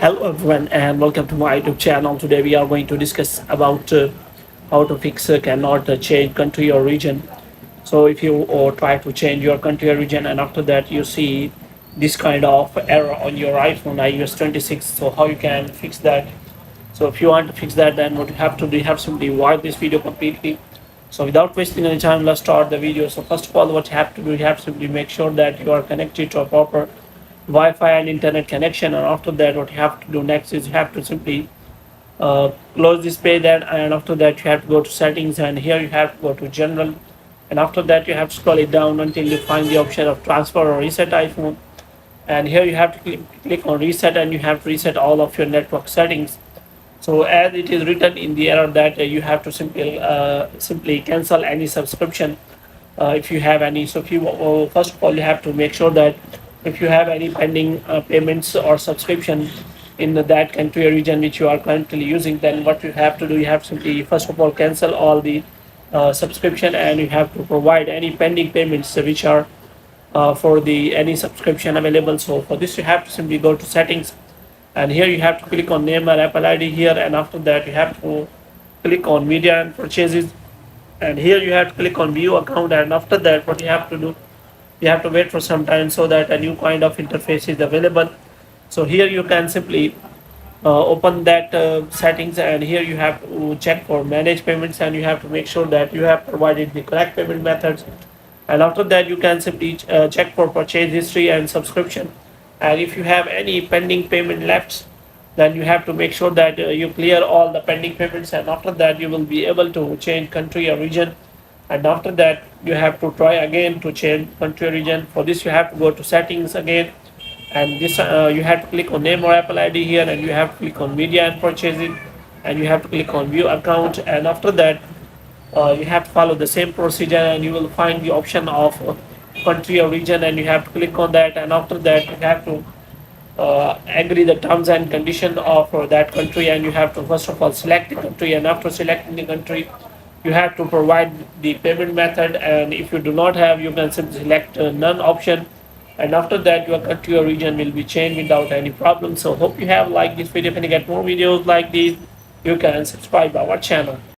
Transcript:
Hello everyone and welcome to my YouTube channel. Today we are going to discuss about how to fix cannot change country or region. So if you try to change your country or region and after that you see this kind of error on your iPhone iOS 26, so how you can fix that. So if you want to fix that, then what you have to do, you have to simply watch this video completely. So without wasting any time, let's start the video. So first of all, what you have to do, you have to simply make sure that you are connected to a proper Wi-Fi and internet connection. And after that, what you have to do next is you have to simply close this page, and after that you have to go to settings, and here you have to go to general, and after that you have to scroll it down until you find the option of transfer or reset iPhone, and here you have to click on reset, and you have to reset all of your network settings. So as it is written in the error that you have to simply cancel any subscription if you have any. So if you first of all, you have to make sure that if you have any pending payments or subscription in that country or region which you are currently using, then what you have to do, you have to simply first of all cancel all the subscription, and you have to provide any pending payments which are for the any subscription available. So for this you have to simply go to settings, and here you have to click on name or Apple ID here, and after that you have to click on media and purchases, and here you have to click on view account, and after that what you have to do, you have to wait for some time so that a new kind of interface is available. So here you can simply open that settings, and here you have to check for manage payments, and you have to make sure that you have provided the correct payment methods, and after that you can simply check for purchase history and subscription, and if you have any pending payment left, then you have to make sure that you clear all the pending payments, and after that you will be able to change country or region, and after that you have to try again to change country or region. For this you have to go to settings again, and this you have to click on name or Apple ID here, and you have to click on media and purchasing, and you have to click on view account, and after that you have to follow the same procedure, and you will find the option of country or region, and you have to click on that, and after that you have to agree the terms and condition of that country, and you have to first of all select the country, and after selecting the country you have to provide the payment method, and if you do not have, you can simply select none option, and after that your country or region will be changed without any problem. So hope you have liked this video. If you get more videos like these, you can subscribe our channel.